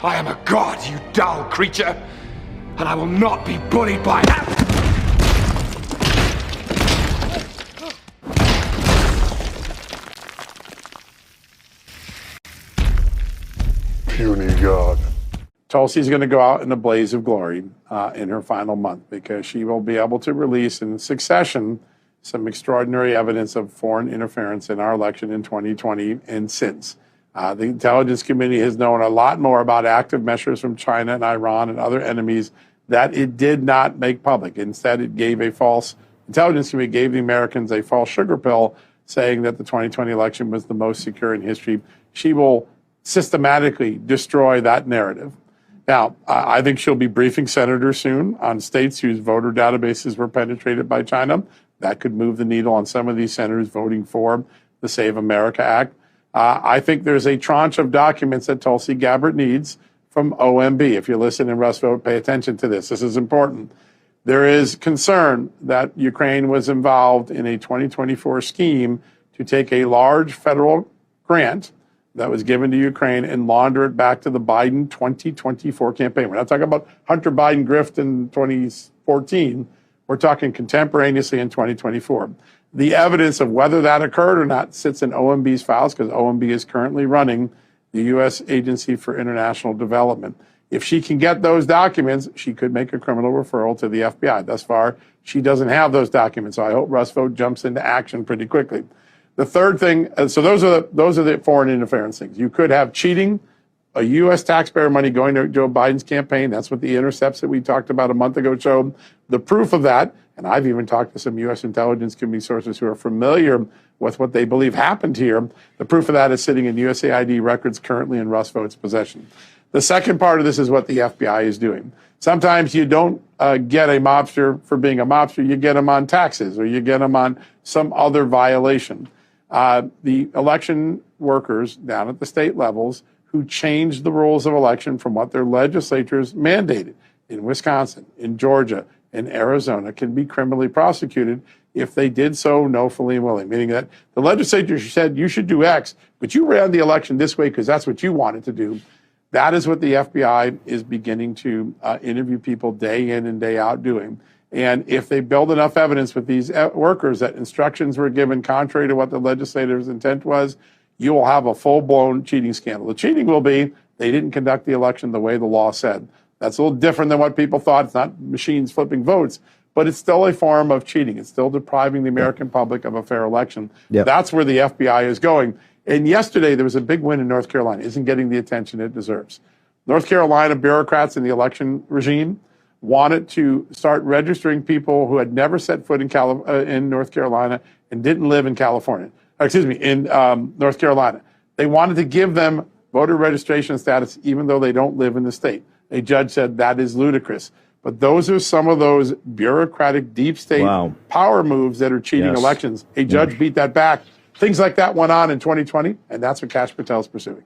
I am a god, you dull creature, and I will not be bullied by that. Puny god. Tulsi's going to go out in a blaze of glory in her final month because she will be able to release in succession some extraordinary evidence of foreign interference in our election in 2020 and since. The intelligence community has known a lot more about active measures from China and Iran and other enemies that it did not make public. Instead, it gave intelligence community gave the Americans a false sugar pill saying that the 2020 election was the most secure in history. She will systematically destroy that narrative. Now, I think she'll be briefing senators soon on states whose voter databases were penetrated by China. That could move the needle on some of these senators voting for the Save America Act. I think there's a tranche of documents that Tulsi Gabbard needs from OMB. If you listen in Russ Vote, pay attention to this. This is important. There is concern that Ukraine was involved in a 2024 scheme to take a large federal grant that was given to Ukraine and launder it back to the Biden 2024 campaign. We're not talking about Hunter Biden grift in 2014. We're talking contemporaneously in 2024. The evidence of whether that occurred or not sits in OMB's files because OMB is currently running the U.S. Agency for International Development. If she can get those documents, she could make a criminal referral to the FBI. Thus far, she doesn't have those documents. So I hope Russ Vote jumps into action pretty quickly. The third thing, so those are the foreign interference things. You could have cheating, a U.S. taxpayer money going to Joe Biden's campaign. That's what the intercepts that we talked about a month ago showed. The proof of that, and I've even talked to some U.S. intelligence community sources who are familiar with what they believe happened here. The proof of that is sitting in USAID records currently in Russ Vote's possession. The second part of this is what the FBI is doing. Sometimes you don't get a mobster for being a mobster. You get them on taxes or you get them on some other violation. The election workers down at the state levels who changed the rules of election from what their legislatures mandated in Wisconsin, in Georgia, in Arizona can be criminally prosecuted if they did so knowingly and willingly, meaning that the legislature said you should do X, but you ran the election this way because that's what you wanted to do. That is what the FBI is beginning to interview people day in and day out doing. And if they build enough evidence with these workers that instructions were given contrary to what the legislature's intent was, you will have a full-blown cheating scandal. The cheating will be they didn't conduct the election the way the law said. That's a little different than what people thought. It's not machines flipping votes, but it's still a form of cheating. It's still depriving the American public of a fair election. Yep. That's where the FBI is going. And yesterday, there was a big win in North Carolina. It isn't getting the attention it deserves. North Carolina bureaucrats in the election regime wanted to start registering people who had never set foot in North Carolina and didn't live in California. In North Carolina. They wanted to give them voter registration status even though they don't live in the state. A judge said that is ludicrous. But those are some of those bureaucratic deep state power moves that are cheating elections. A judge beat that back. Things like that went on in 2020, and that's what Kash Patel is pursuing.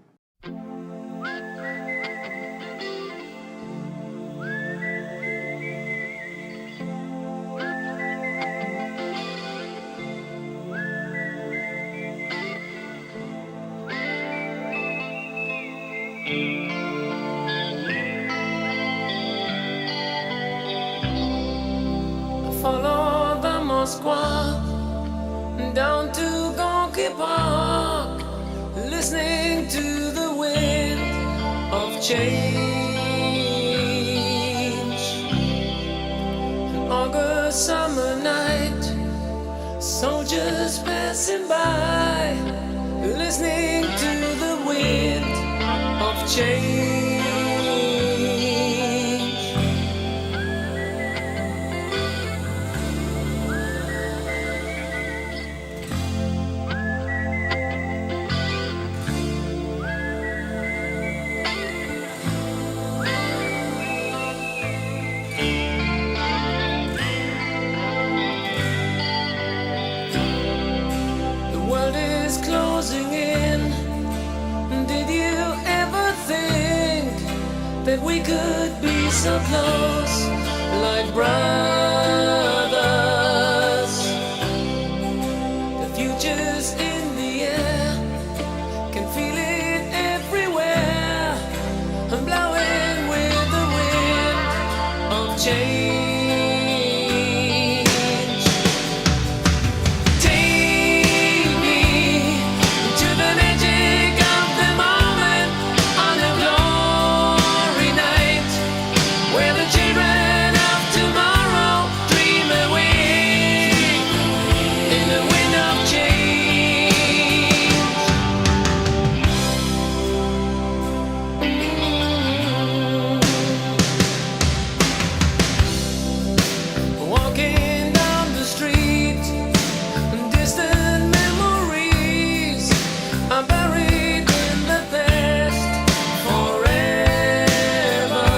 Follow the Moskva down to Gorky Park, listening to the wind of change. An August summer night, soldiers passing by, listening to the wind of change. Closing in. Did you ever think that we could be so close, like brothers? The future's in the air, can feel it everywhere. I'm blowing change. Take me to the magic of the moment on a glory night, where the children of tomorrow dream away in the wind of change. Walking down the street, distant memories are buried in the past forever.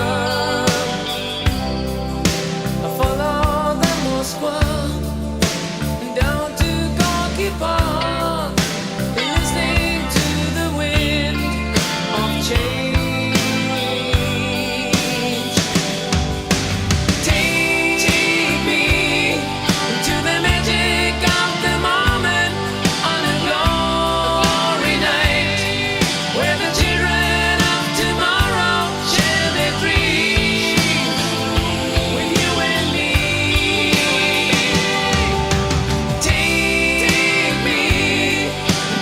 I follow the Moskva down to Gorky Park, listening to the wind of change. Take me to the magic of the moment on a glory night, where the children of tomorrow share their dreams with you and me. Take me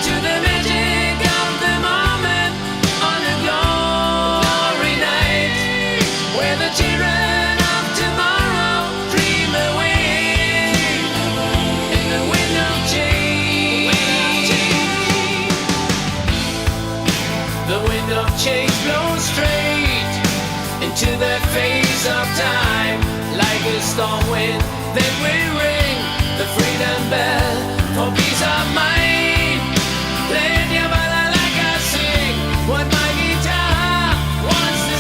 to the magic of the moment on a glory night, where the children of tomorrow dream away in the wind of change. The wind of change blows straight into the face of time, like a storm wind that will ring the freedom bell for peace of mind. Play your bala like I sing what my guitar wants to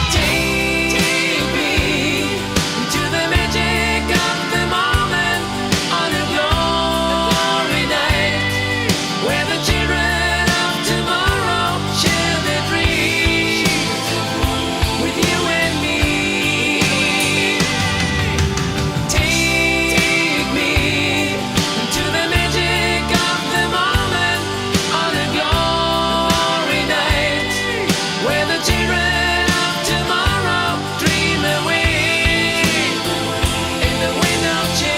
Take me to the magic of the moment on a glory night, where the children of tomorrow share their dreams with you and me. Take me to the magic of the moment on a glory night, where the children of tomorrow dream away in the wind of change.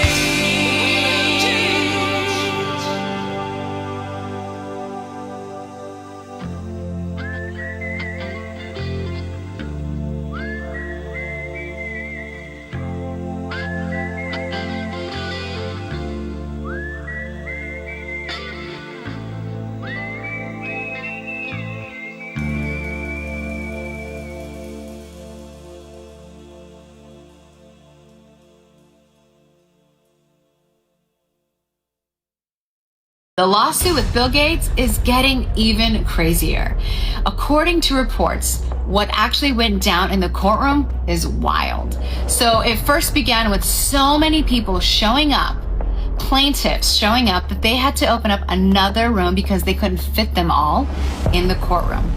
The lawsuit with Bill Gates is getting even crazier. According to reports, what actually went down in the courtroom is wild. So it first began with so many people showing up, plaintiffs showing up, that they had to open up another room because they couldn't fit them all in the courtroom.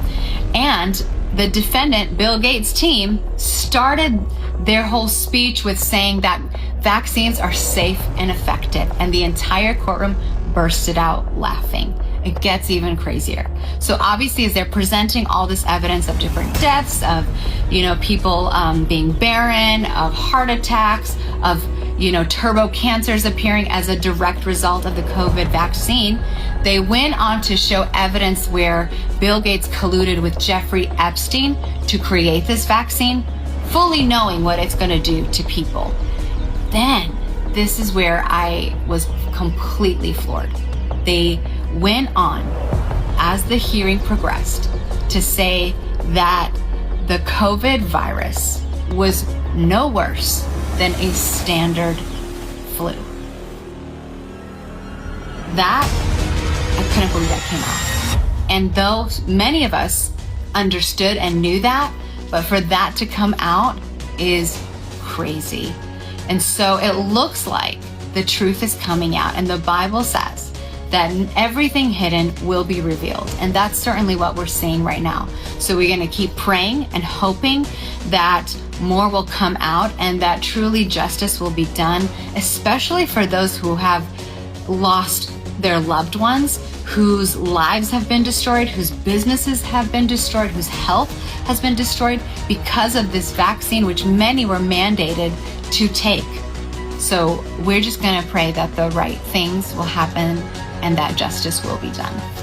And the defendant, Bill Gates' team, started their whole speech with saying that vaccines are safe and effective, and the entire courtroom bursted out laughing. It gets even crazier. So obviously, as they're presenting all this evidence of different deaths, of, people being barren, of heart attacks, of, turbo cancers appearing as a direct result of the COVID vaccine, they went on to show evidence where Bill Gates colluded with Jeffrey Epstein to create this vaccine, fully knowing what it's going to do to people. Then this is where I was completely floored. They went on, as the hearing progressed, to say that the COVID virus was no worse than a standard flu. That, I couldn't believe that came out. And though many of us understood and knew that, but for that to come out is crazy. And so it looks like the truth is coming out, and the Bible says that everything hidden will be revealed. And that's certainly what we're seeing right now. So we're gonna keep praying and hoping that more will come out and that truly justice will be done, especially for those who have lost their loved ones, whose lives have been destroyed, whose businesses have been destroyed, whose health has been destroyed because of this vaccine, which many were mandated to take. So we're just gonna pray that the right things will happen and that justice will be done.